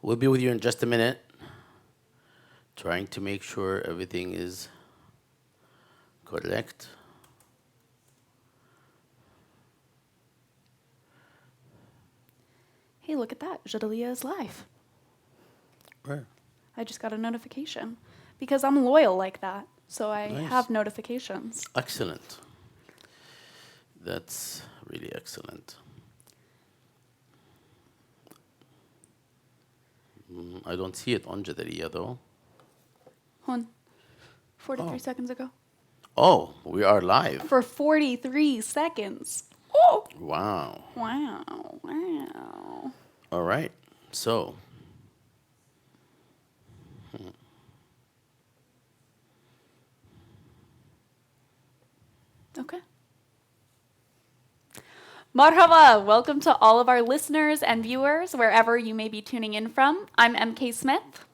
We'll be with you in just a minute, trying to make sure everything is correct. Hey, look at that. Jadalia is live. Where? I just got a notification because I'm loyal like that. So I Nice. have notifications. Excellent. That's really excellent. I don't see it on Jadariya though. Hon, 43 seconds ago. Oh, we are live. For 43 seconds. Oh! Wow. Wow. All right. So, Okay. Marhaba! Welcome to all of our listeners and viewers, wherever you may be tuning in from. I'm MK Smith.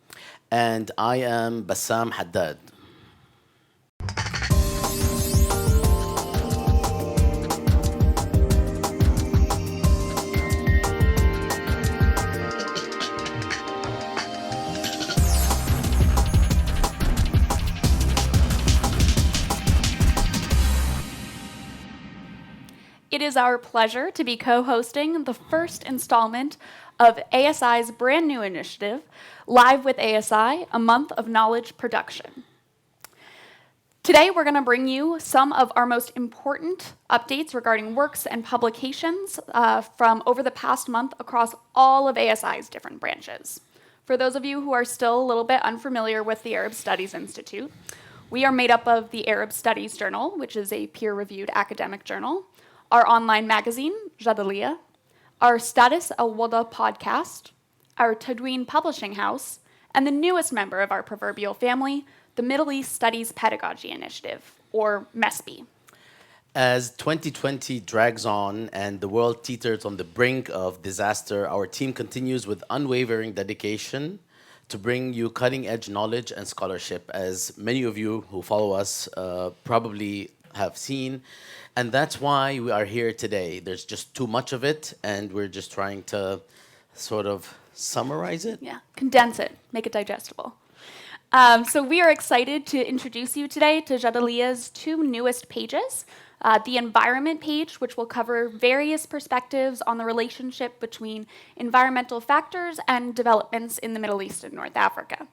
and I am Bassam Haddad. It is our pleasure to be co-hosting the first installment of ASI's brand new initiative, Live with ASI, a month of knowledge production. Today, we're going to bring you some of our most important updates regarding works and publications from over the past month across all of ASI's different branches. For those of you who are still a little bit unfamiliar with the Arab Studies Institute, we are made up of the Arab Studies Journal, which is a peer-reviewed academic journal, our online magazine, Jadaliya, our Status Al-Wada podcast, our Tadween publishing house, and the newest member of our proverbial family, the Middle East Studies Pedagogy Initiative, or MESPI. As 2020 drags on and the world teeters on the brink of disaster, our team continues with unwavering dedication to bring you cutting-edge knowledge and scholarship, as many of you who follow us probably have seen. And that's why we are here today. There's just too much of it, and we're just trying to sort of summarize it. Yeah, condense it, make it digestible. So we are excited to introduce you today to Jadaliya's two newest pages. The environment page, which will cover various perspectives on the relationship between environmental factors and developments in the Middle East and North Africa.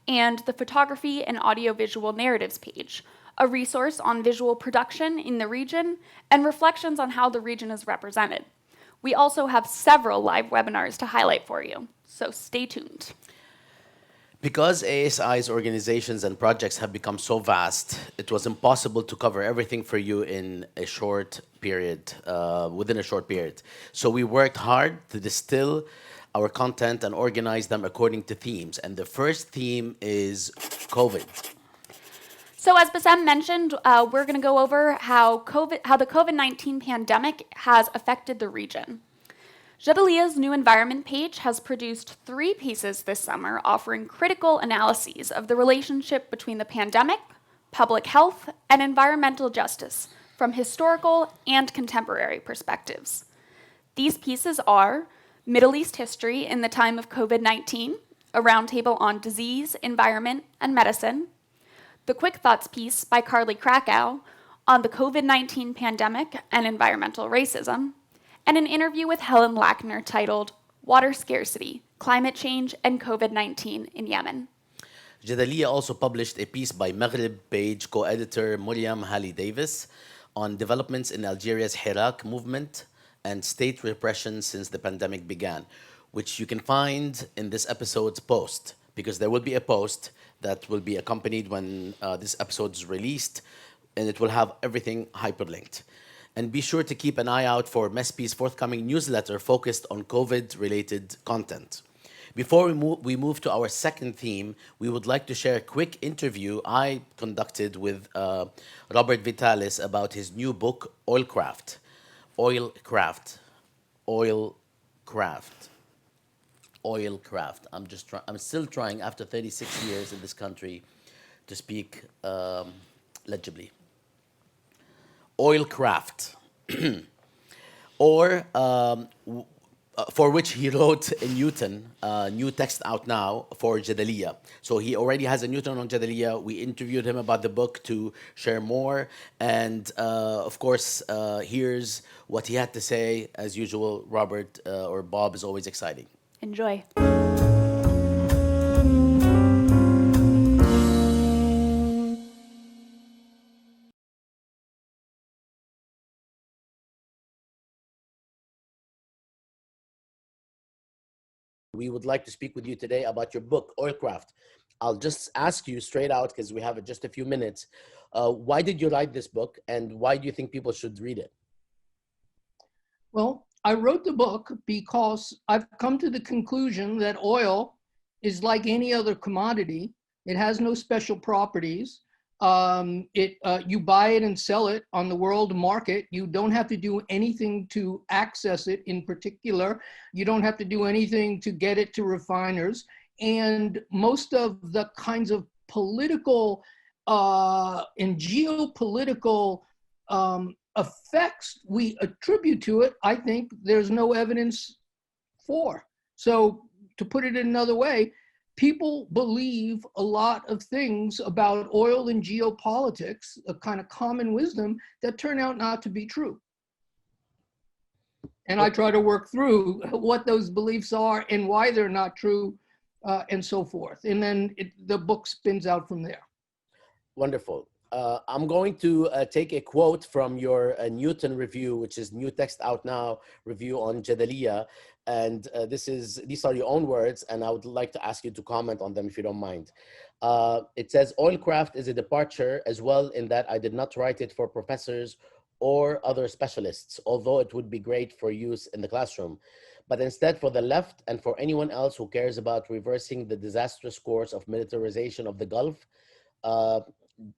And the photography and audiovisual narratives page, a resource on visual production in the region and reflections on how the region is represented. We also have several live webinars to highlight for you, so stay tuned. Because ASI's organizations and projects have become so vast, it was impossible to cover everything for you in a short period, within a short period. So we worked hard to distill our content and organize them according to themes. And the first theme is COVID. So as Bassam mentioned, we're going to go over how the COVID-19 pandemic has affected the region. Jadaliya's new environment page has produced 3 pieces this summer offering critical analyses of the relationship between the pandemic, public health, and environmental justice from historical and contemporary perspectives. These pieces are Middle East history in the time of COVID-19, a roundtable on disease, environment, and medicine, the Quick Thoughts piece by Carly Krakow on the COVID-19 pandemic and environmental racism, and an interview with Helen Lackner titled Water Scarcity, Climate Change, and COVID-19 in Yemen. Jadaliya also published a piece by Maghrib page co-editor Muriam Hali Davis on developments in Algeria's Hirak movement and state repression since the pandemic began, which you can find in this episode's post, because there will be a post that will be accompanied when this episode is released, and it will have everything hyperlinked. And be sure to keep an eye out for MESPI's forthcoming newsletter focused on COVID-related content. Before we move to our second theme, we would like to share a quick interview I conducted with Robert Vitalis about his new book, Oilcraft. Oilcraft. Oilcraft. Oilcraft. I'm still trying after 36 years in this country to speak legibly. Oilcraft. Or for which he wrote in Newton, new text out now for Jadaliya. So he already has a Newton on Jadaliya. We interviewed him about the book to share more. And of course, here's what he had to say. As usual, Robert or Bob is always exciting. Enjoy. We would like to speak with you today about your book, Oilcraft. I'll just ask you straight out, because we have just a few minutes. Why did you write this book, and why do you think people should read it? Well, I wrote the book because I've come to the conclusion that oil is like any other commodity. It has no special properties. You buy it and sell it on the world market. You don't have to do anything to access it in particular. You don't have to do anything to get it to refiners. And most of the kinds of political and geopolitical effects we attribute to it, I think there's no evidence for. So to put it another way, people believe a lot of things about oil and geopolitics, a kind of common wisdom, that turn out not to be true. And I try to work through what those beliefs are and why they're not true, and so forth. And then the book spins out from there. Wonderful. I'm going to take a quote from your Newton review, which is New Text Out Now review on Jadaliya. And these are your own words, and I would like to ask you to comment on them if you don't mind. It says, Oilcraft is a departure as well in that I did not write it for professors or other specialists, although it would be great for use in the classroom, but instead for the left and for anyone else who cares about reversing the disastrous course of militarization of the Gulf,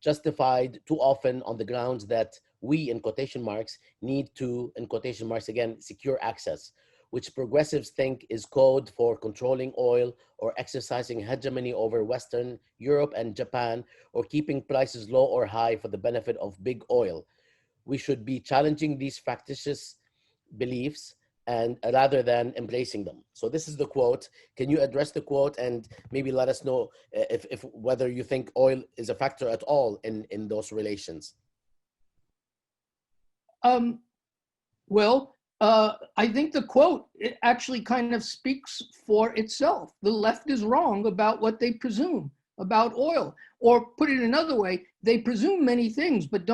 justified too often on the grounds that we, in quotation marks, need to, in quotation marks again, secure access, which progressives think is code for controlling oil or exercising hegemony over Western Europe and Japan, or keeping prices low or high for the benefit of big oil. We should be challenging these factitious beliefs and rather than embracing them. So this is the quote. Can you address the quote and maybe let us know if whether you think oil is a factor at all in those relations? Well, I think the quote it actually kind of speaks for itself. The left is wrong about what they presume about oil, or put it another way, they presume many things, but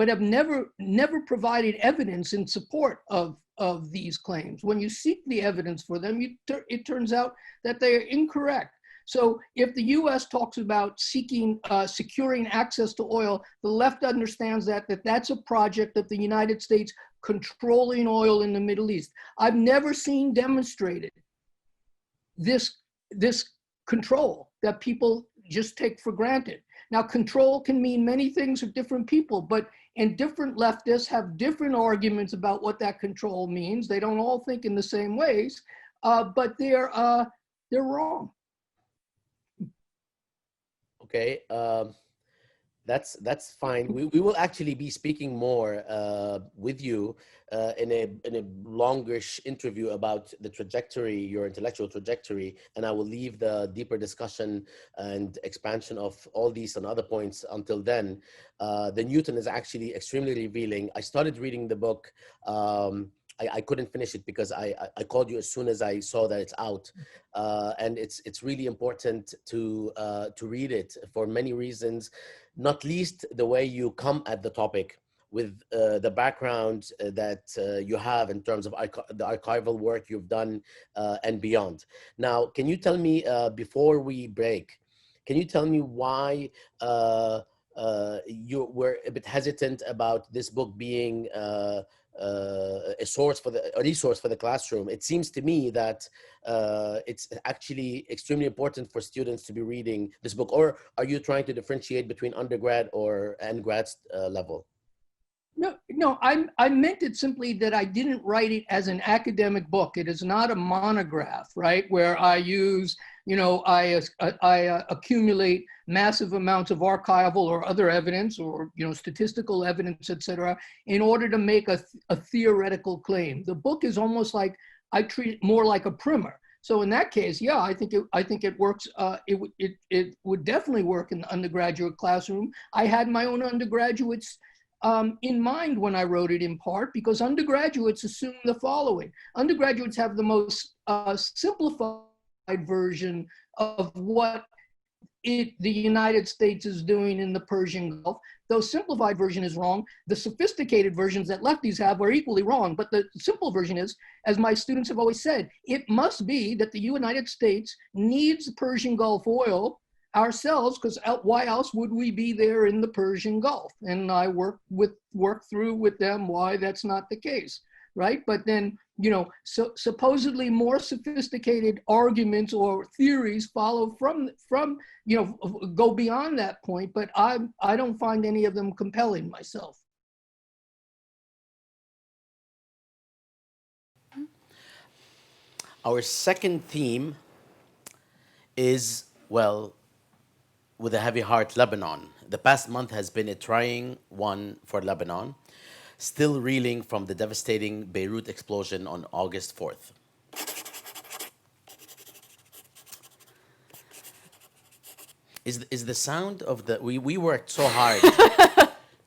have never provided evidence in support of these claims. When you seek the evidence for them, it turns out that they are incorrect. So if the US talks about securing access to oil, the left understands that that's a project of the United States controlling oil in the Middle East. I've never seen demonstrated this control that people just take for granted. Now, control can mean many things for different people, and different leftists have different arguments about what that control means. They don't all think in the same ways, but they're wrong. Okay, that's fine. We will actually be speaking more with you in a longish interview about the trajectory, your intellectual trajectory, and I will leave the deeper discussion and expansion of all these and other points until then. The Newton is actually extremely revealing. I started reading the book. I couldn't finish it because I called you as soon as I saw that it's out, and it's really important to read it for many reasons, not least the way you come at the topic with the background that you have in terms of the archival work you've done and beyond. Now, can you tell me before we break, can you tell me why you were a bit hesitant about this book being a resource for the classroom? It seems to me that it's actually extremely important for students to be reading this book. Or are you trying to differentiate between undergrad and grad level? No, I meant it simply that I didn't write it as an academic book. It is not a monograph, right? Where I use, I accumulate massive amounts of archival or other evidence or, statistical evidence, et cetera, in order to make a theoretical claim. The book is almost like I treat it more like a primer. So in that case, yeah, I think it works. It would definitely work in the undergraduate classroom. I had my own undergraduates in mind when I wrote it, in part because undergraduates assume the following: undergraduates have the most simplified version of what the United States is doing in the Persian Gulf. Though simplified version is wrong, the sophisticated versions that lefties have are equally wrong. But the simple version is, as my students have always said, it must be that the United States needs the Persian Gulf oil ourselves, because why else would we be there in the Persian Gulf? And I work through with them why that's not the case, right? But then, so supposedly more sophisticated arguments or theories follow from go beyond that point, but I don't find any of them compelling myself. Our second theme is, well, with a heavy heart, Lebanon. The past month has been a trying one for Lebanon, still reeling from the devastating Beirut explosion on August 4th. Is the sound of we worked so hard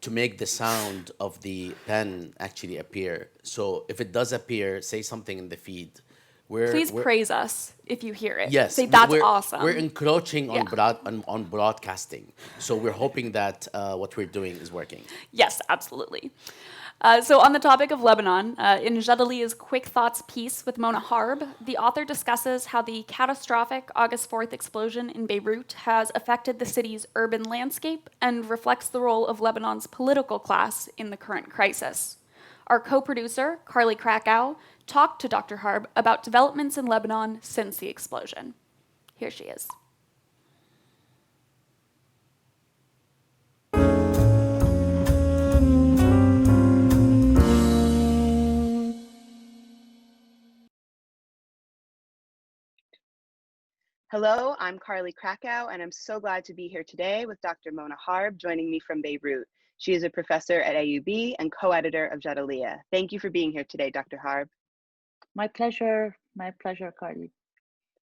to make the sound of the pen actually appear. So if it does appear, say something in the feed. Please praise us if you hear it. Yes, Say that's we're, awesome. We're encroaching on, Yeah. on broadcasting. So we're hoping that what we're doing is working. Yes, absolutely. So on the topic of Lebanon, in Jadalia's Quick Thoughts piece with Mona Harb, the author discusses how the catastrophic August 4th explosion in Beirut has affected the city's urban landscape and reflects the role of Lebanon's political class in the current crisis. Our co-producer, Carly Krakow, talked to Dr. Harb about developments in Lebanon since the explosion. Here she is. Hello, I'm Carly Krakow, and I'm so glad to be here today with Dr. Mona Harb, joining me from Beirut. She is a professor at AUB and co-editor of Jadalia. Thank you for being here today, Dr. Harb. My pleasure, Carly.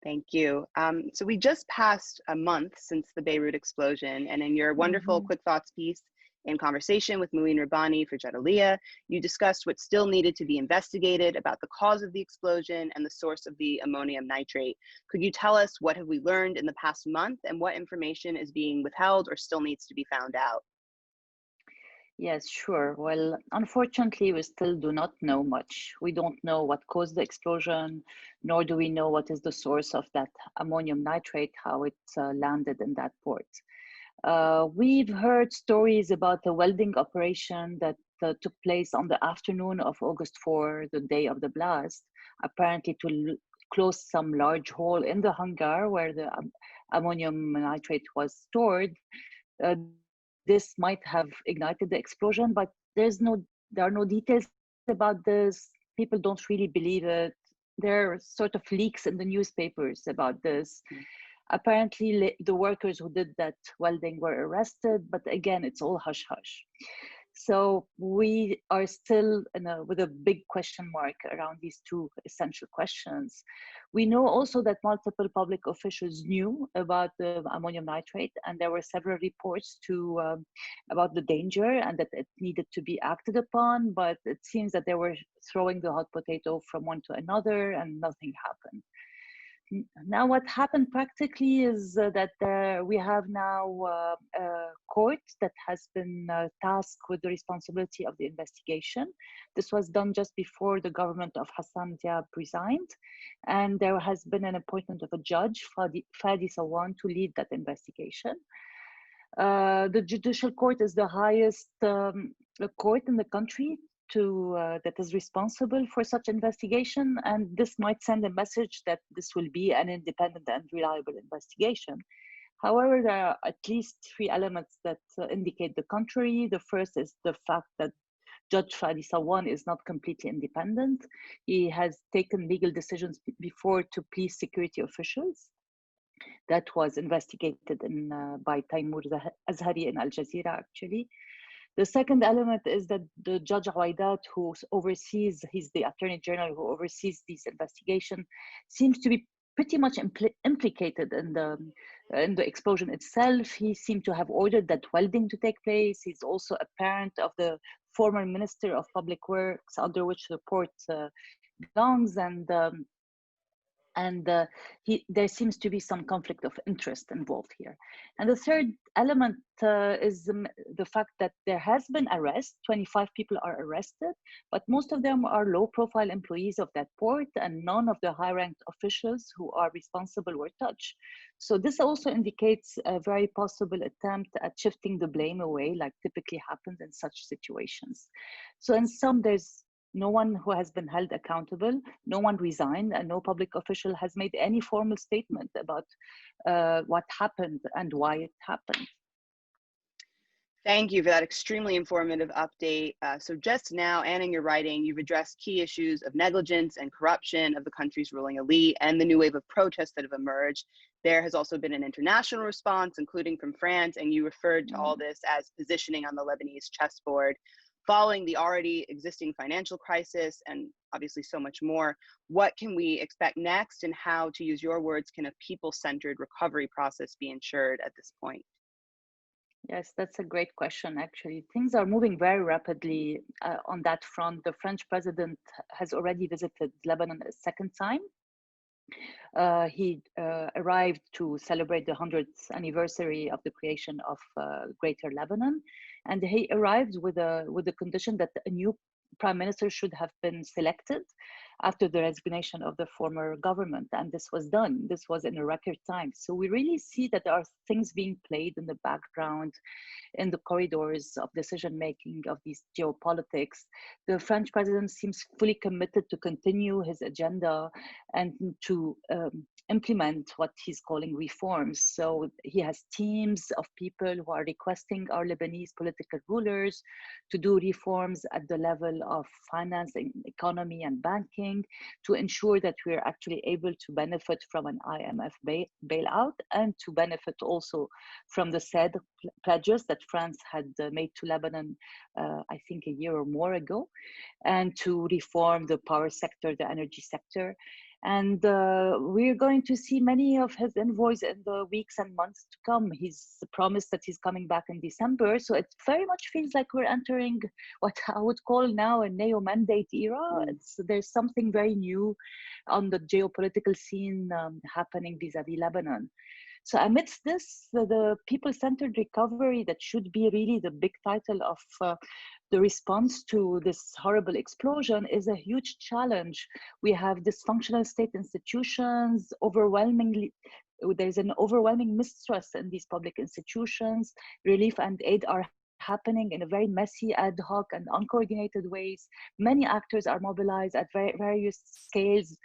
Thank you. So we just passed a month since the Beirut explosion, and in your wonderful Quick Thoughts piece, in conversation with Muin Rabbani for Jadalia, you discussed what still needed to be investigated about the cause of the explosion and the source of the ammonium nitrate. Could you tell us what have we learned in the past month and what information is being withheld or still needs to be found out? Yes, sure. Well, unfortunately, we still do not know much. We don't know what caused the explosion, nor do we know what is the source of that ammonium nitrate, how it landed in that port. We've heard stories about a welding operation that took place on the afternoon of August 4, the day of the blast, apparently to close some large hole in the hangar where the ammonium nitrate was stored. This might have ignited the explosion, but there are no details about this. People don't really believe it. There are sort of leaks in the newspapers about this. Apparently, the workers who did that welding were arrested, but again, it's all hush-hush. So we are still with a big question mark around these two essential questions. We know also that multiple public officials knew about the ammonium nitrate, and there were several reports about the danger and that it needed to be acted upon, but it seems that they were throwing the hot potato from one to another and nothing happened. Now, what happened practically is that we have now a court that has been tasked with the responsibility of the investigation. This was done just before the government of Hassan Diab resigned, and there has been an appointment of a judge, Fadi Sawan, to lead that investigation. The judicial court is the highest court in the country that is responsible for such investigation, and this might send a message that this will be an independent and reliable investigation. However, there are at least three elements that indicate the contrary. The first is the fact that Judge Fadi Sawan is not completely independent. He has taken legal decisions before to please security officials. That was investigated by Taimur Azhari in Al Jazeera, actually. The second element is that the Judge Awaidat, who oversees, he's the Attorney General who oversees these investigations, seems to be pretty much implicated in the explosion itself. He seemed to have ordered that welding to take place. He's also a parent of the former Minister of Public Works, under which the port belongs, and there seems to be some conflict of interest involved here. And the third element is the fact that there has been arrest. 25 people are arrested, but most of them are low-profile employees of that port, and none of the high-ranked officials who are responsible were touched. So this also indicates a very possible attempt at shifting the blame away, like typically happens in such situations. So in sum, there's no one who has been held accountable, no one resigned, and no public official has made any formal statement about what happened and why it happened. Thank you for that extremely informative update. So just now, and in your writing, you've addressed key issues of negligence and corruption of the country's ruling elite and the new wave of protests that have emerged. There has also been an international response, including from France, and you referred to all this as positioning on the Lebanese chessboard. Following the already existing financial crisis and obviously so much more, what can we expect next, and how, to use your words, can a people-centered recovery process be ensured at this point? Yes, that's a great question, actually. Things are moving very rapidly on that front. The French president has already visited Lebanon a second time. He arrived to celebrate the 100th anniversary of the creation of Greater Lebanon, and he arrived with the condition that a new prime minister should have been selected after the resignation of the former government, and this was done. This was in a record time. So we really see that there are things being played in the background, in the corridors of decision-making of these geopolitics. The French president seems fully committed to continue his agenda and to implement what he's calling reforms. So he has teams of people who are requesting our Lebanese political rulers to do reforms at the level of finance, economy, and banking to ensure that we're actually able to benefit from an IMF bailout and to benefit also from the said pledges that France had made to Lebanon, I think a year or more ago, and to reform the power sector, the energy sector. And we're going to see many of his envoys in the weeks and months to come. He's promised that he's coming back in December. So it very much feels like we're entering what I would call now a neo-mandate era. There's something very new on the geopolitical scene happening vis-a-vis Lebanon. So amidst this, the people-centered recovery that should be really the big title of the response to this horrible explosion is a huge challenge. We have dysfunctional state institutions, there's an overwhelming mistrust in these public institutions. Relief and aid are happening in a very messy, ad hoc, and uncoordinated ways. Many actors are mobilized at various scales,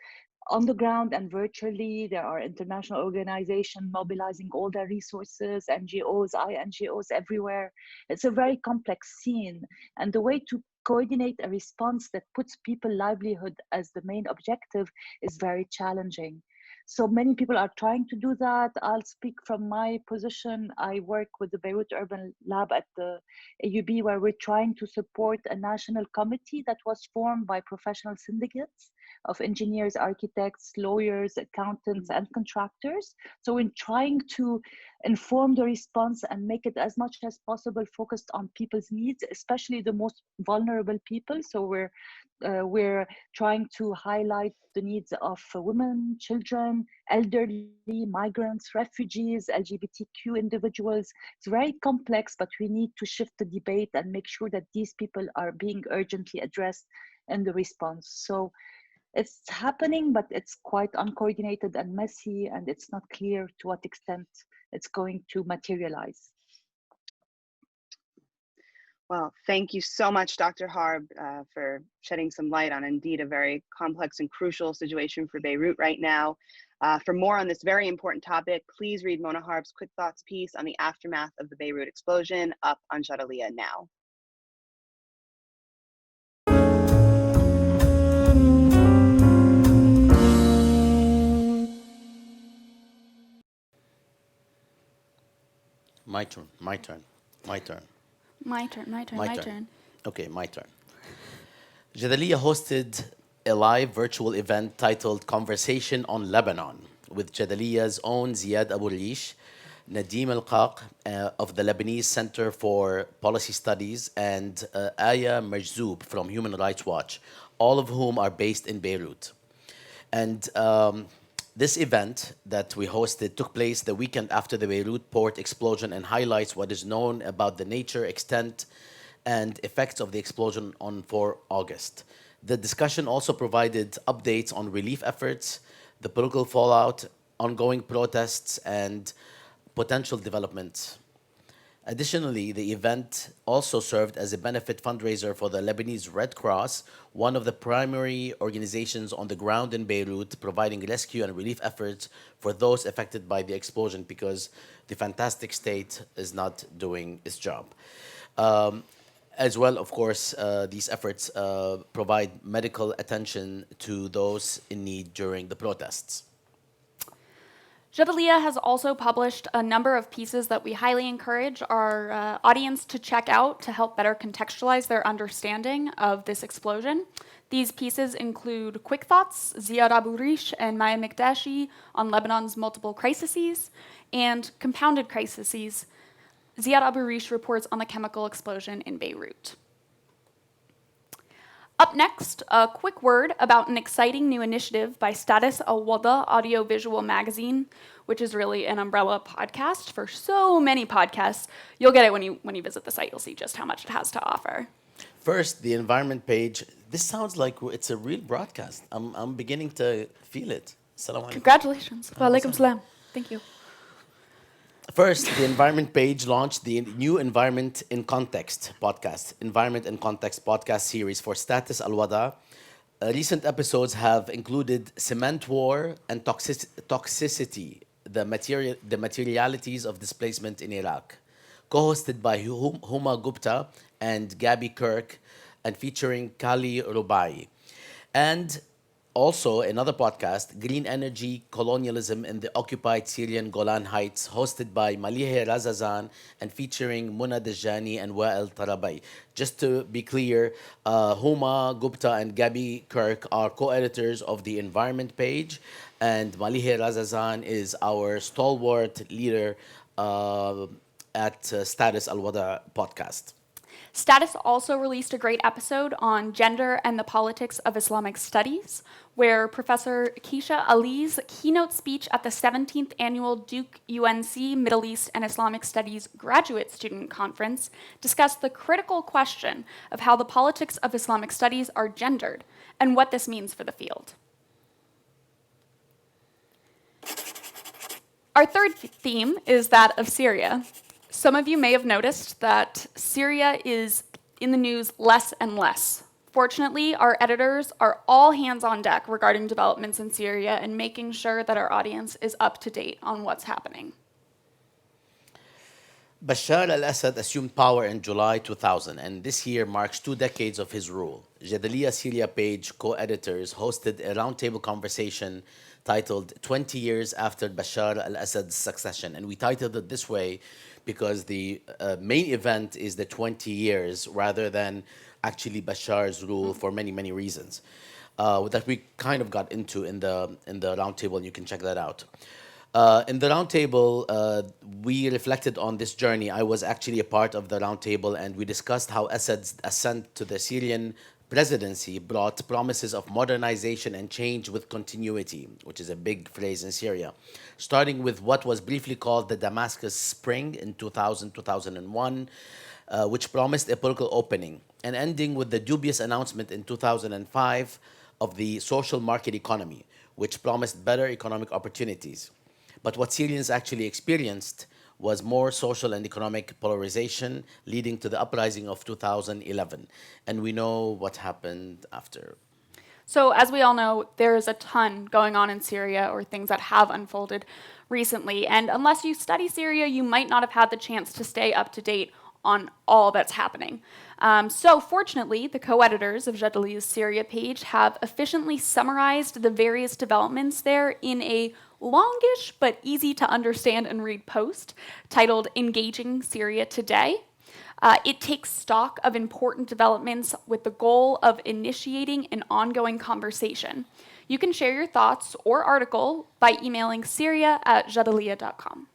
on the ground and virtually. There are international organizations mobilizing all their resources, NGOs, INGOs everywhere. It's a very complex scene. And the way to coordinate a response that puts people's livelihood as the main objective is very challenging. So many people are trying to do that. I'll speak from my position. I work with the Beirut Urban Lab at the AUB, where we're trying to support a national committee that was formed by professional syndicates of engineers, architects, lawyers, accountants, and contractors. So we're trying to inform the response and make it as much as possible focused on people's needs, especially the most vulnerable people. So we're trying to highlight the needs of women, children, elderly, migrants, refugees, LGBTQ individuals. It's very complex, but we need to shift the debate and make sure that these people are being urgently addressed in the response. So it's happening, but it's quite uncoordinated and messy, and it's not clear to what extent it's going to materialize. Well, thank you so much, Dr. Harb, for shedding some light on indeed a very complex and crucial situation for Beirut right now. For more on this very important topic, please read Mona Harb's Quick Thoughts piece on the aftermath of the Beirut explosion up on Jadaliyya now. My turn. My turn, my turn, My my turn. turn. Okay, my turn. Jadalia hosted a live virtual event titled Conversation on Lebanon with Jadalia's own Ziad Abu Rish, Nadim Al Qaq of the Lebanese Center for Policy Studies, and Aya Majzoub from Human Rights Watch, all of whom are based in Beirut. And this event that we hosted took place the weekend after the Beirut port explosion and highlights what is known about the nature, extent, and effects of the explosion on 4 August. The discussion also provided updates on relief efforts, the political fallout, ongoing protests, and potential developments. Additionally, the event also served as a benefit fundraiser for the Lebanese Red Cross, one of the primary organizations on the ground in Beirut, providing rescue and relief efforts for those affected by the explosion because the fantastic state is not doing its job. Um, as well, of course, these efforts provide medical attention to those in need during the protests. Jadalia has also published a number of pieces that we highly encourage our audience to check out to help better contextualize their understanding of this explosion. These pieces include Quick Thoughts, Ziad Abu Rish and Maya Mikdashi on Lebanon's multiple crises, and Compounded Crises. Ziad Abu Rish reports on the chemical explosion in Beirut. Up next, a quick word about an exciting new initiative by Status Al-Wada Audiovisual Magazine, which is really an umbrella podcast for so many podcasts. You'll get it when you visit the site. You'll see just how much it has to offer. First, the environment page. This sounds like it's a real broadcast. I'm beginning to feel it. Assalamu alaikum. Congratulations. Wa alaikum salam. Thank you. First, the environment page launched the new Environment in Context podcast, Environment in Context podcast series for Status Al-Wada. Recent episodes have included cement war and toxicity, the materialities of displacement in Iraq, co-hosted by Huma Gupta and Gabby Kirk, and featuring Kali Rubai. And also, another podcast, Green Energy, Colonialism in the Occupied Syrian Golan Heights, hosted by Malihe Razazan and featuring Muna Dejani and Wael Tarabai. Just to be clear, Huma Gupta and Gabi Kirk are co-editors of the Environment page, and Malihe Razazan is our stalwart leader at Status Al-Wada podcast. Status also released a great episode on gender and the politics of Islamic studies, where Professor Keisha Ali's keynote speech at the 17th Annual Duke UNC Middle East and Islamic Studies Graduate Student Conference discussed the critical question of how the politics of Islamic studies are gendered and what this means for the field. Our third theme is that of Syria. Some of you may have noticed that Syria is in the news less and less. Fortunately, our editors are all hands on deck regarding developments in Syria and making sure that our audience is up to date on what's happening. Bashar al-Assad assumed power in July 2000, and this year marks 2 decades of his rule. Jadalia Syria page co-editors hosted a roundtable conversation titled 20 Years After Bashar al-Assad's Succession, and we titled it this way because the main event is the 20 years rather than actually Bashar's rule for many, many reasons that we kind of got into in the roundtable, and you can check that out. In the roundtable, we reflected on this journey. I was actually a part of the roundtable, and we discussed how Assad's ascent to the Syrian presidency brought promises of modernization and change with continuity, which is a big phrase in Syria, starting with what was briefly called the Damascus Spring in 2000-2001, which promised a political opening, and ending with the dubious announcement in 2005 of the social market economy, which promised better economic opportunities. But what Syrians actually experienced was more social and economic polarization, leading to the uprising of 2011. And we know what happened after. So, as we all know, there's a ton going on in Syria, or things that have unfolded recently. And unless you study Syria, you might not have had the chance to stay up to date on all that's happening. So fortunately, the co-editors of Jadalia's Syria page have efficiently summarized the various developments there in a longish but easy to understand and read post titled Engaging Syria Today. It takes stock of important developments with the goal of initiating an ongoing conversation. You can share your thoughts or article by emailing syria@jadaliyya.com.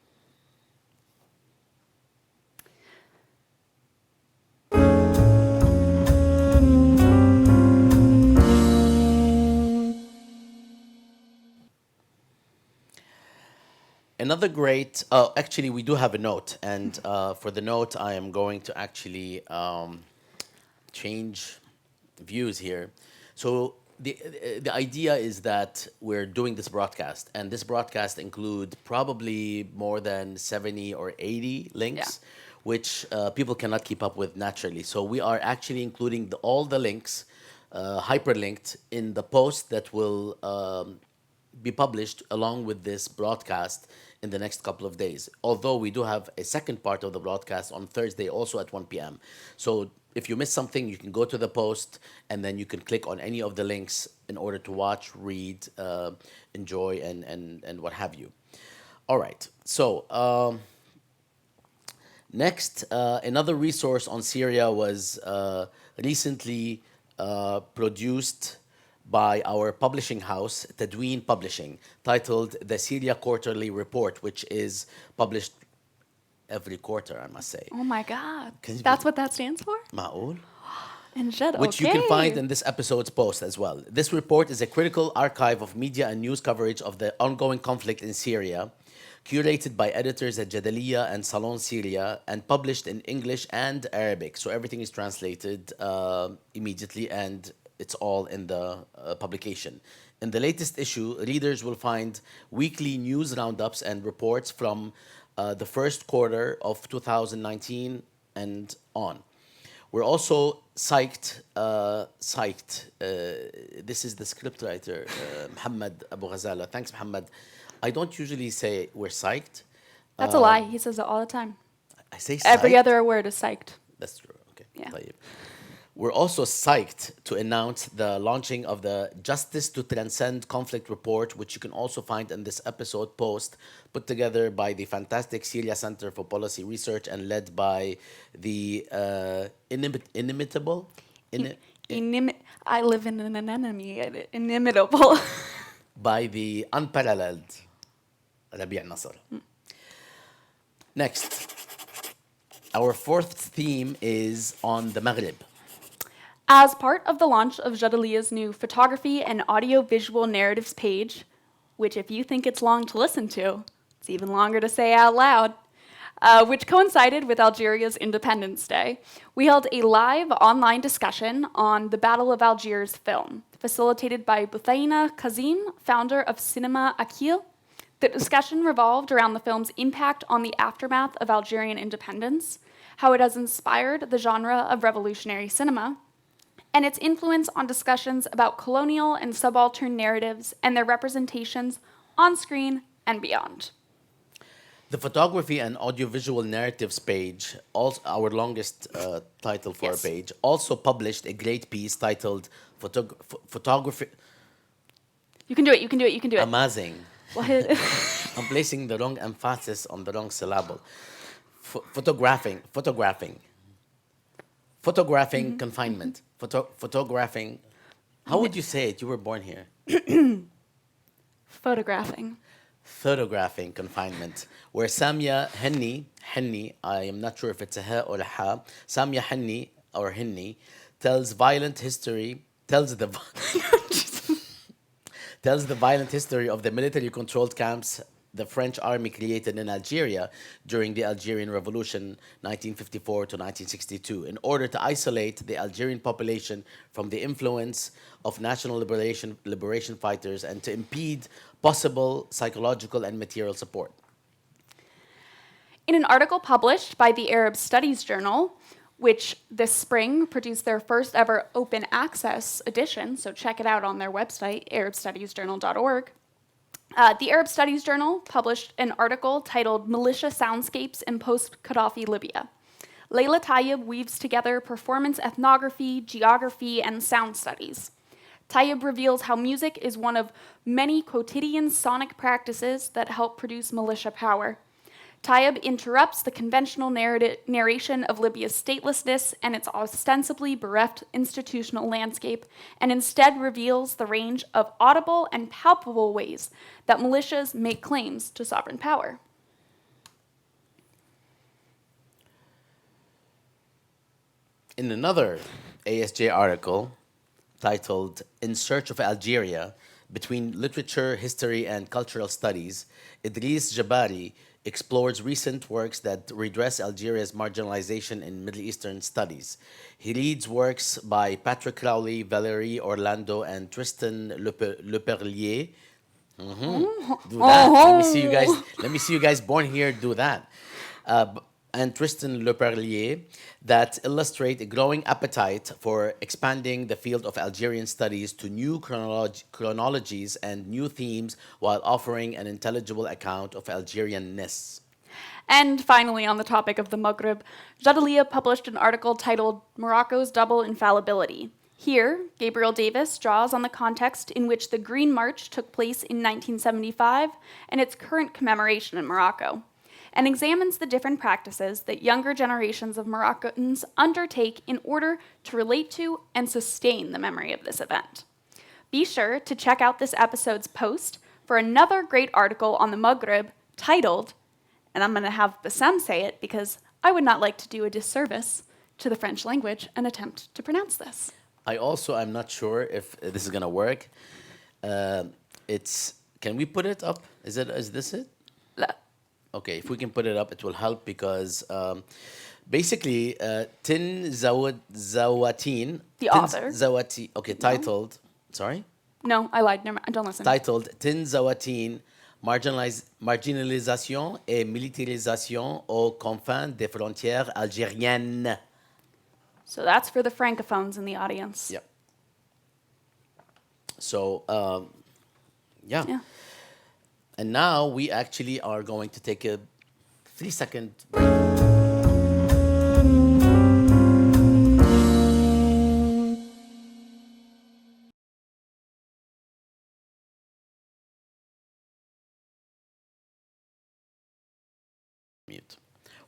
Another great, actually, we do have a note. And for the note, I am going to actually change views here. So the idea is that we're doing this broadcast, and this broadcast include probably more than 70 or 80 links, which people cannot keep up with naturally. So we are actually including all the links hyperlinked in the post that will be published along with this broadcast in the next couple of days. Although we do have a second part of the broadcast on Thursday, also at 1 p.m. So if you miss something, you can go to the post and then you can click on any of the links in order to watch, read, enjoy, and what have you. All right. So next, another resource on Syria was recently produced by our publishing house, Tadween Publishing, titled The Syria Quarterly Report, which is published every quarter, I must say. Oh my God. Can you That's what that stands for? Ma'ul? And Jed, Which you okay. can find in this episode's post as well. This report is a critical archive of media and news coverage of the ongoing conflict in Syria, curated by editors at Jadaliyya and Salon Syria, and published in English and Arabic. So everything is translated immediately, and it's all in the publication. In the latest issue, readers will find weekly news roundups and reports from the first quarter of 2019 and on. We're also psyched. This is the scriptwriter, Muhammad Abu Ghazala. Thanks, Muhammad. I don't usually say we're psyched. That's a lie. He says it all the time. I say psyched. Every other word is psyched. That's true. Okay. Yeah. طيب. We're also psyched to announce the launching of the Justice to Transcend Conflict Report, which you can also find in this episode post, put together by the fantastic Syria Center for Policy Research and led by the inimitable, I live in an anemone. Inimitable. by the unparalleled Rabi' Nasser. Next, our fourth theme is on the Maghreb. As part of the launch of Jadaliyya's new photography and audio-visual narratives page, which if you think it's long to listen to, it's even longer to say out loud, which coincided with Algeria's Independence Day, we held a live online discussion on the Battle of Algiers film, facilitated by Bouthaina Kazim, founder of Cinema Akil. The discussion revolved around the film's impact on the aftermath of Algerian independence, how it has inspired the genre of revolutionary cinema, and its influence on discussions about colonial and subaltern narratives and their representations on screen and beyond. The photography and audiovisual narratives page, also our longest title for Yes. our page, also published a great piece titled Photography. You can do it, you can do it, you can do it. Amazing. What? I'm placing the wrong emphasis on the wrong syllable. Photographing confinement. Photographing. How would you say it? You were born here. Photographing. Photographing confinement, where Samia Henni, I am not sure if it's a ha or a ha, Samia Henni or Henni, tells the violent history of the military-controlled camps the French army created in Algeria during the Algerian Revolution 1954 to 1962 in order to isolate the Algerian population from the influence of national liberation fighters and to impede possible psychological and material support. In an article published by the Arab Studies Journal, which this spring produced their first ever open access edition, so check it out on their website, arabstudiesjournal.org, the Arab Studies Journal published an article titled Militia Soundscapes in Post-Qaddafi Libya. Layla Tayyib weaves together performance ethnography, geography, and sound studies. Tayyib reveals how music is one of many quotidian sonic practices that help produce militia power. Tayyip interrupts the conventional narration of Libya's statelessness and its ostensibly bereft institutional landscape, and instead reveals the range of audible and palpable ways that militias make claims to sovereign power. In another ASJ article titled In Search of Algeria, Between Literature, History, and Cultural Studies, Idris Jabari explores recent works that redress Algeria's marginalization in Middle Eastern studies. He reads works by Patrick Crowley, Valerie Orlando, and Tristan Leperlier. Do that. Let me see you guys. Let me see you guys born here do that. And Tristan Leperlier that illustrate a growing appetite for expanding the field of Algerian studies to new chronologies and new themes while offering an intelligible account of Algerianness. And finally, on the topic of the Maghreb, Jadaliya published an article titled Morocco's Double Infallibility. Here, Gabriel Davis draws on the context in which the Green March took place in 1975 and its current commemoration in Morocco, and examines the different practices that younger generations of Moroccans undertake in order to relate to and sustain the memory of this event. Be sure to check out this episode's post for another great article on the Maghreb titled, and I'm going to have Bassem say it because I would not like to do a disservice to the French language and attempt to pronounce this. I also am not sure if this is gonna work. Can we put it up? Is this it? لا. Okay, if we can put it up, it will help because basically, Tin Zawatin. The author. Zawati. Okay, titled. Sorry. No, I lied. Never mind. Don't listen. Titled Tin Zawatin, marginalisation et militarisation aux confins des frontières algériennes. So that's for the francophones in the audience. Yep. So, yeah. And now we actually are going to take a 3-second break. Mute.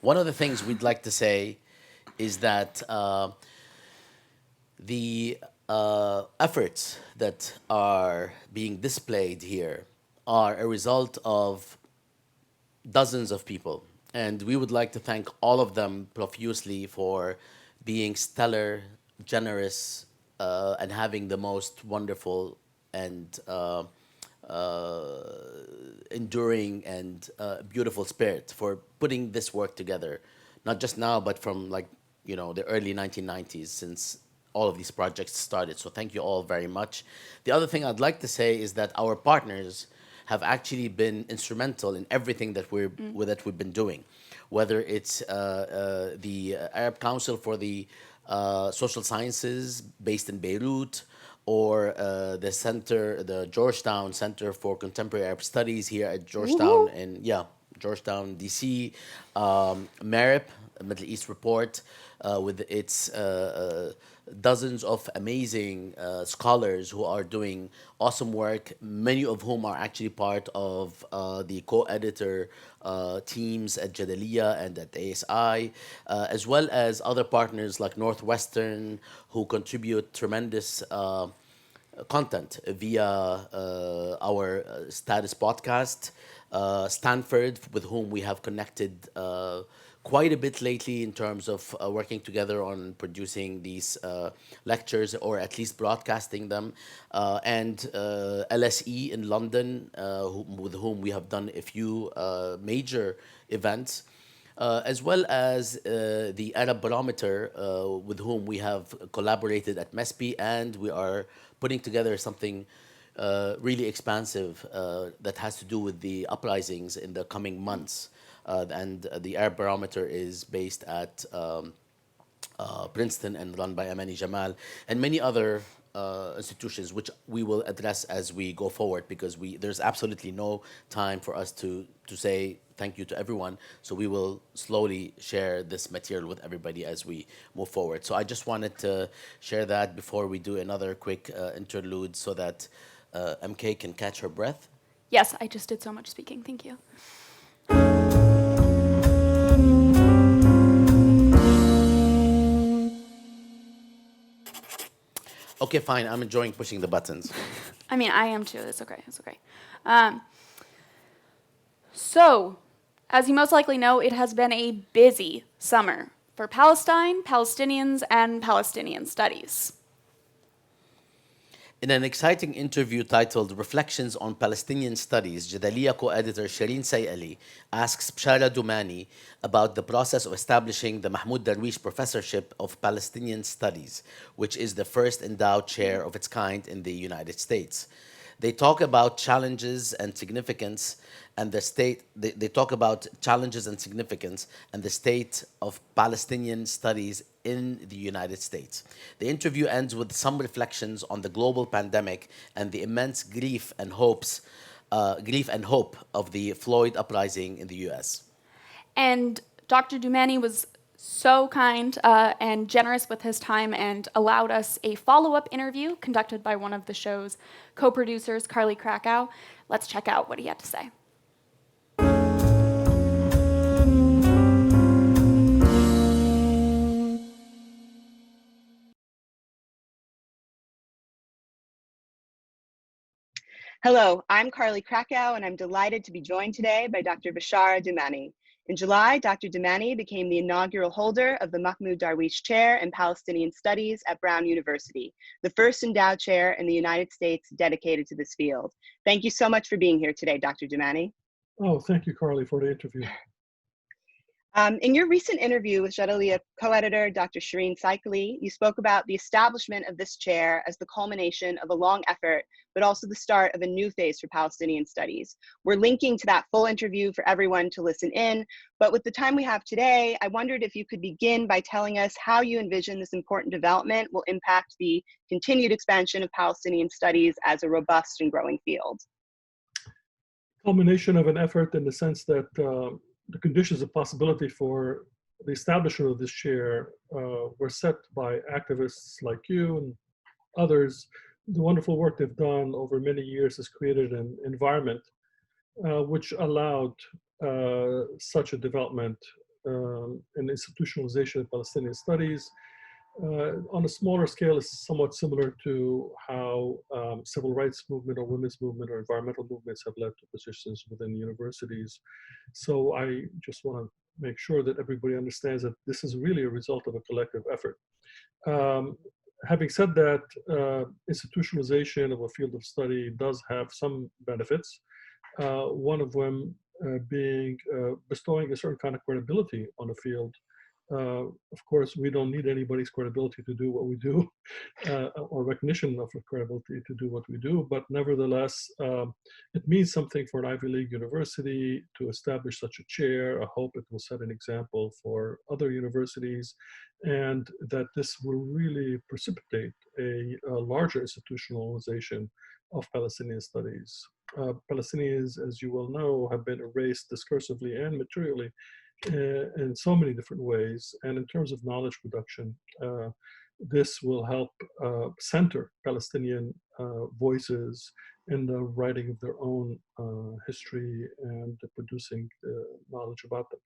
One of the things we'd like to say is that the efforts that are being displayed here are a result of dozens of people. And we would like to thank all of them profusely for being stellar, generous, and having the most wonderful and enduring and beautiful spirit for putting this work together. Not just now, but from the early 1990s, since all of these projects started. So thank you all very much. The other thing I'd like to say is that our partners have actually been instrumental in everything that we've been doing, whether it's the Arab Council for the Social Sciences based in Beirut, or the Georgetown Center for Contemporary Arab Studies here at Georgetown Georgetown, DC, MERIP, Middle East Report, with its dozens of amazing scholars who are doing awesome work, many of whom are actually part of the co-editor teams at Jadaliya and at ASI, as well as other partners like Northwestern, who contribute tremendous content via our status podcast, Stanford, with whom we have connected quite a bit lately in terms of working together on producing these lectures, or at least broadcasting them, and LSE in London, with whom we have done a few major events, as well as the Arab Barometer, with whom we have collaborated at MESPI, and we are putting together something really expansive that has to do with the uprisings in the coming months. And the Arab Barometer is based at Princeton and run by Amani Jamal, and many other institutions, which we will address as we go forward, because there's absolutely no time for us to say thank you to everyone. So we will slowly share this material with everybody as we move forward. So I just wanted to share that before we do another quick interlude, so that MK can catch her breath. Yes, I just did so much speaking. Thank you. Okay, fine. I'm enjoying pushing the buttons. I mean, I am too. It's okay. It's okay. Um, so, as you most likely know, it has been a busy summer for Palestine, Palestinians, and Palestinian studies. In an exciting interview titled Reflections on Palestinian Studies, Jadaliya co-editor Shireen Sayali asks Bshara Dumani about the process of establishing the Mahmoud Darwish Professorship of Palestinian Studies, which is the first endowed chair of its kind in the United States. They talk about challenges and significance and the state they talk about challenges and significance and the state of Palestinian studies in the United States. The interview ends with some reflections on the global pandemic and the immense grief and hope of the Floyd uprising in the US. And Dr. Dumani was so kind and generous with his time and allowed us a follow-up interview conducted by one of the show's co-producers, Carly Krakow. Let's check out what he had to say. Hello, I'm Carly Krakow, and I'm delighted to be joined today by Dr. Bashara Dumani. In July, Dr. Dumani became the inaugural holder of the Mahmoud Darwish Chair in Palestinian Studies at Brown University, the first endowed chair in the United States dedicated to this field. Thank you so much for being here today, Dr. Dumani. Oh, thank you, Carly, for the interview. In your recent interview with Jadaliya co-editor Dr. Shireen Sayali, you spoke about the establishment of this chair as the culmination of a long effort, but also the start of a new phase for Palestinian studies. We're linking to that full interview for everyone to listen in, but with the time we have today, I wondered if you could begin by telling us how you envision this important development will impact the continued expansion of Palestinian studies as a robust and growing field. Culmination of an effort in the sense that the conditions of possibility for the establishment of this chair were set by activists like you and others. The wonderful work they've done over many years has created an environment which allowed such a development and institutionalization of Palestinian studies. On a smaller scale, is somewhat similar to how civil rights movement or women's movement or environmental movements have led to positions within universities. So I just want to make sure that everybody understands that this is really a result of a collective effort. Having said that, institutionalization of a field of study does have some benefits. One of them being bestowing a certain kind of credibility on a field. Of course, we don't need anybody's credibility to do what we do, or recognition of credibility to do what we do, but nevertheless, it means something for an Ivy League university to establish such a chair. I hope it will set an example for other universities, and that this will really precipitate a larger institutionalization of Palestinian studies. Palestinians, as you well know, have been erased discursively and materially in so many different ways. And in terms of knowledge production, this will help center Palestinian voices in the writing of their own history and producing knowledge about them.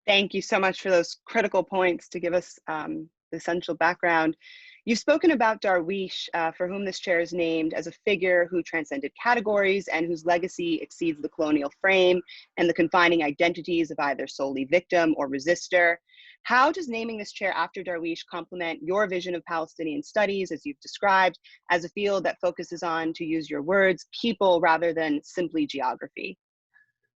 Thank you so much for those critical points to give us the essential background. You've spoken about Darwish, for whom this chair is named, as a figure who transcended categories and whose legacy exceeds the colonial frame and the confining identities of either solely victim or resistor. How does naming this chair after Darwish complement your vision of Palestinian studies, as you've described, as a field that focuses on, to use your words, people rather than simply geography?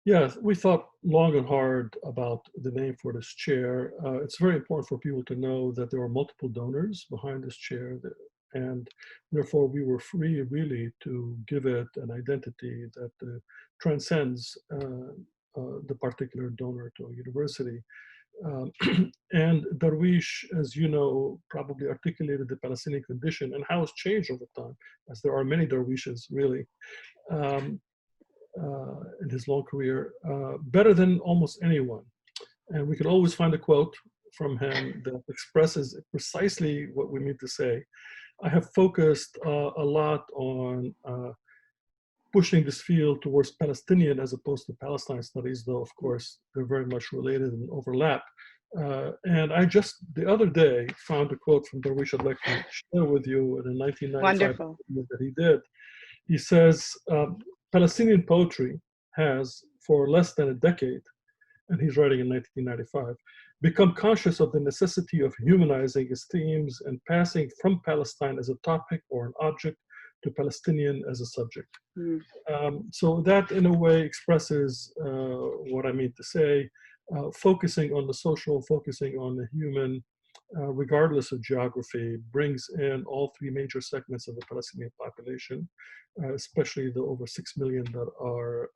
Yes, we thought long and hard about the name for this chair. It's very important for people to know that there are multiple donors behind this chair, and therefore we were free really to give it an identity that transcends the particular donor to a university. And Darwish, as you know, probably articulated the Palestinian condition and how it's changed over time, as there are many Darwishes really. In his long career, better than almost anyone. And we can always find a quote from him that expresses precisely what we need to say. I have focused a lot on pushing this field towards Palestinian as opposed to Palestine studies, though of course they're very much related and overlap. And I just the other day found a quote from Darwish I'd like to share with you in a 1995 Wonderful. interview that he did. He says, Palestinian poetry has, for less than a decade, and he's writing in 1995, become conscious of the necessity of humanizing its themes and passing from Palestine as a topic or an object to Palestinian as a subject. Mm. So that, in a way, expresses what I mean to say, focusing on the social, focusing on the human, regardless of geography, brings in all three major segments of the Palestinian population, especially the over 6 million that are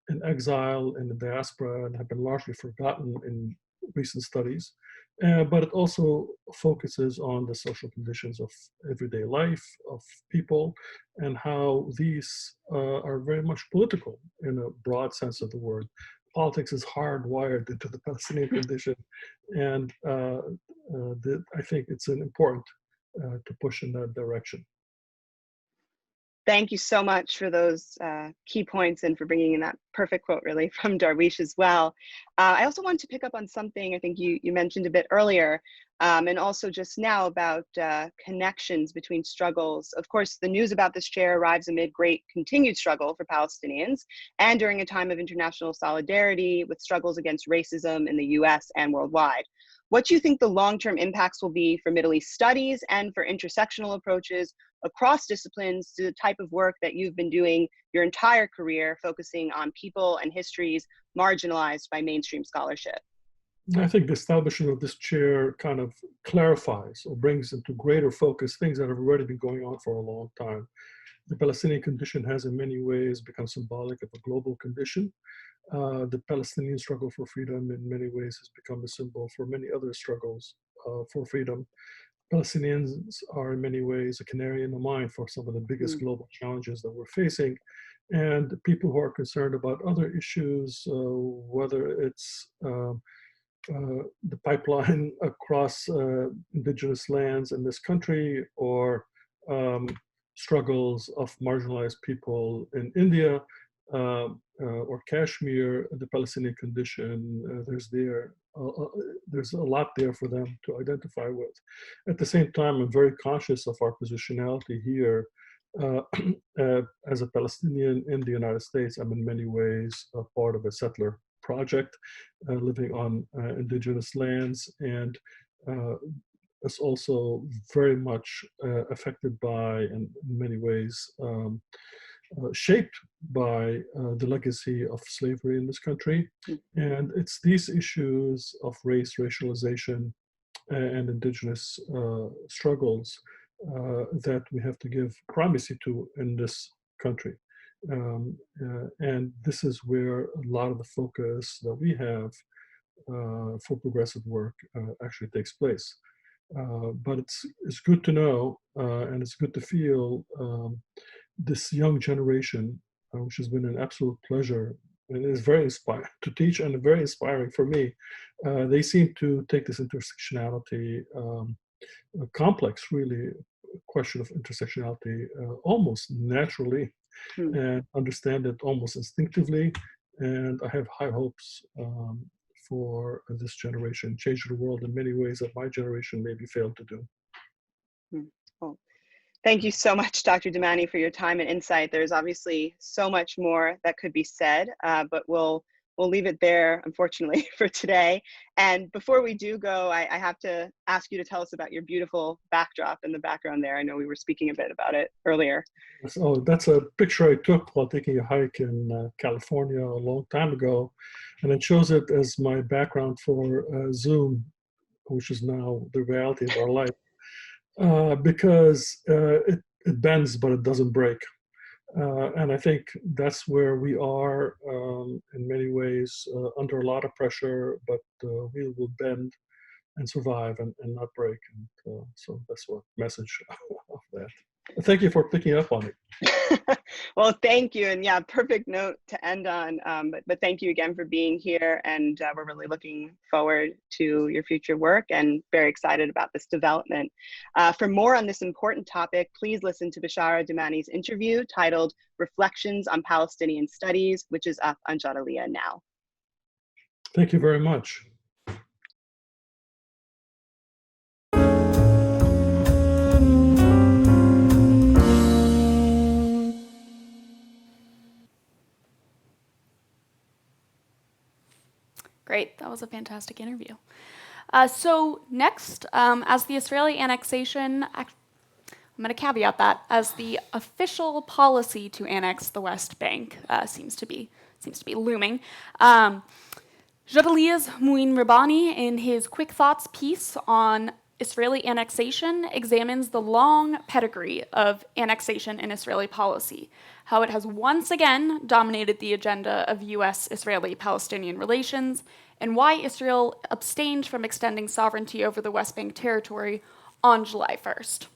in exile in the diaspora and have been largely forgotten in recent studies. But it also focuses on the social conditions of everyday life of people and how these are very much political in a broad sense of the word. Politics is hardwired into the Palestinian condition, and I think it's important to push in that direction. Thank you so much for those key points and for bringing in that perfect quote, really, from Darwish as well. I also wanted to pick up on something I think you mentioned a bit earlier, and also just now about connections between struggles. Of course, the news about this chair arrives amid great continued struggle for Palestinians and during a time of international solidarity with struggles against racism in the US and worldwide. What do you think the long-term impacts will be for Middle East studies and for intersectional approaches across disciplines to the type of work that you've been doing your entire career, focusing on people and histories marginalized by mainstream scholarship? I think the establishment of this chair kind of clarifies or brings into greater focus things that have already been going on for a long time. The Palestinian condition has in many ways become symbolic of a global condition. The Palestinian struggle for freedom in many ways has become a symbol for many other struggles for freedom. Palestinians are in many ways a canary in the mine for some of the biggest global challenges that we're facing. And people who are concerned about other issues, whether it's the pipeline across indigenous lands in this country or struggles of marginalized people in India or Kashmir, the Palestinian condition, there's a lot there for them to identify with. At the same time, I'm very conscious of our positionality here. As a Palestinian in the United States, I'm in many ways a part of a settler project, living on indigenous lands, and it's also very much affected by, and in many ways, shaped by the legacy of slavery in this country. And it's these issues of race, racialization, and indigenous struggles that we have to give primacy to in this country. And this is where a lot of the focus that we have for progressive work actually takes place. But it's good to know and it's good to feel this young generation, which has been an absolute pleasure and is very inspiring to teach and very inspiring for me. They seem to take this intersectionality complex, really, question of intersectionality almost naturally and understand it almost instinctively. And I have high hopes for this generation, change the world in many ways that my generation maybe failed to do. Well, thank you so much, Dr. Damani, for your time and insight. There's obviously so much more that could be said, but we'll leave it there, unfortunately, for today. And before we do go, I have to ask you to tell us about your beautiful backdrop in the background there. I know we were speaking a bit about it earlier. So that's a picture I took while taking a hike in California a long time ago. And it shows it as my background for Zoom, which is now the reality of our life, because it bends, but it doesn't break. And I think that's where we are in many ways under a lot of pressure, but we will bend and survive and not break. And so that's what message of that. Thank you for picking up on it. Well, thank you. And yeah, perfect note to end on. But thank you again for being here. And we're really looking forward to your future work and very excited about this development. For more on this important topic, please listen to Bishara Damani's interview titled Reflections on Palestinian Studies, which is up on Jadaliyya now. Thank you very much. Great. That was a fantastic interview. So next, as the Israeli annexation, I'm going to caveat that as the official policy to annex the West Bank seems to be looming. Jadalia's Muin Rabbani, in his Quick Thoughts piece on Israeli annexation, examines the long pedigree of annexation in Israeli policy, how it has once again dominated the agenda of US Israeli Palestinian relations, and why Israel abstained from extending sovereignty over the West Bank territory on July 1st.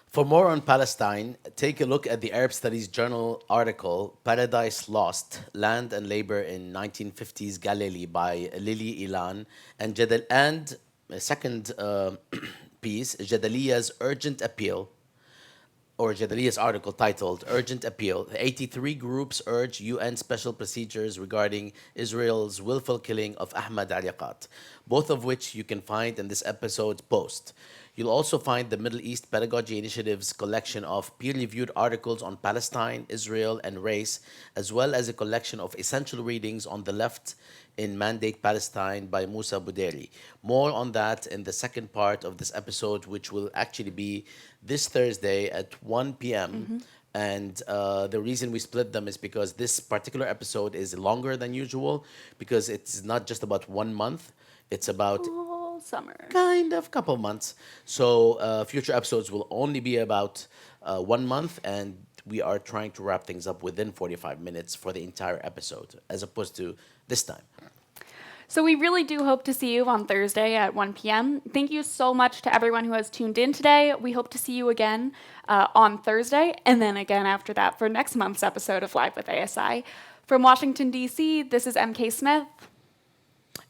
For more on Palestine, take a look at the Arab Studies Journal article Paradise Lost: Land and Labor in 1950s Galilee by Lily Ilan and a second piece, Jadaliya's Urgent Appeal, or Jadaliya's article titled Urgent Appeal. 83 groups urge UN special procedures regarding Israel's willful killing of Ahmad Ariqat, both of which you can find in this episode's post. You'll also find the Middle East Pedagogy Initiative's collection of peer-reviewed articles on Palestine, Israel, and race, as well as a collection of essential readings on the left in Mandate Palestine by Musa Bouderi. More on that in the second part of this episode, which will actually be this Thursday at 1 p.m. And the reason we split them is because this particular episode is longer than usual, because it's not just about 1 month, it's about All summer. kind of couple months. So future episodes will only be about 1 month, and we are trying to wrap things up within 45 minutes for the entire episode, as opposed to this time. So we really do hope to see you on Thursday at 1 p.m. Thank you so much to everyone who has tuned in today. We hope to see you again on Thursday, and then again after that for next month's episode of Live with ASI. From Washington, D.C., this is MK Smith.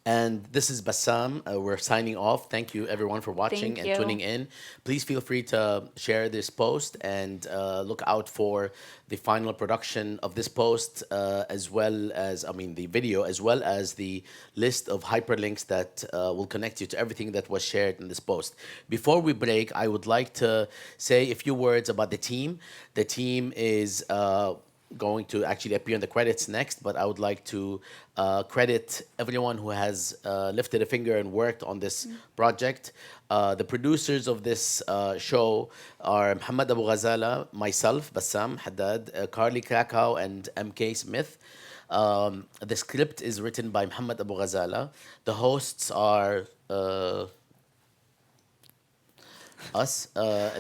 And this is Bassam. We're signing off. Thank you, everyone, for watching Thank and you. tuning in. Please feel free to share this post and look out for the final production of this post, as well as, the video, as well as the list of hyperlinks that will connect you to everything that was shared in this post. Before we break, I would like to say a few words about the team. The team is going to actually appear in the credits next, but I would like to credit everyone who has lifted a finger and worked on this project. The producers of this show are Muhammad Abu Ghazala, myself, Bassam Haddad, Carly Krakow, and MK Smith. The script is written by Muhammad Abu Ghazala. The hosts are us.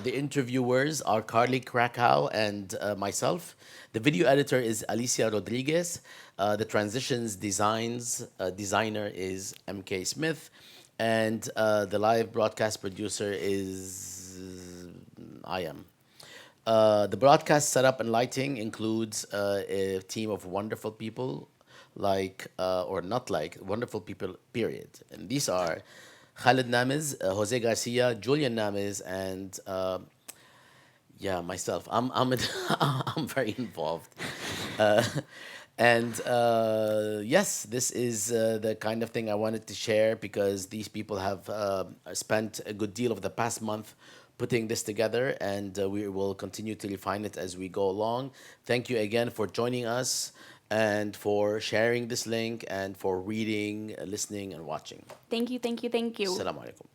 The interviewers are Carly Krakow and myself. The video editor is Alicia Rodriguez. The transitions designer is MK Smith. And the live broadcast producer is I am. The broadcast setup and lighting includes a team of wonderful people, wonderful people, period. And these are Khalid Namiz, Jose Garcia, Julian Namiz, and myself. I'm very involved. Yes, this is the kind of thing I wanted to share, because these people have spent a good deal of the past month putting this together, and we will continue to refine it as we go along. Thank you again for joining us, and for sharing this link, and for reading, listening, and watching. Thank you, thank you, thank you. Assalamu alaikum.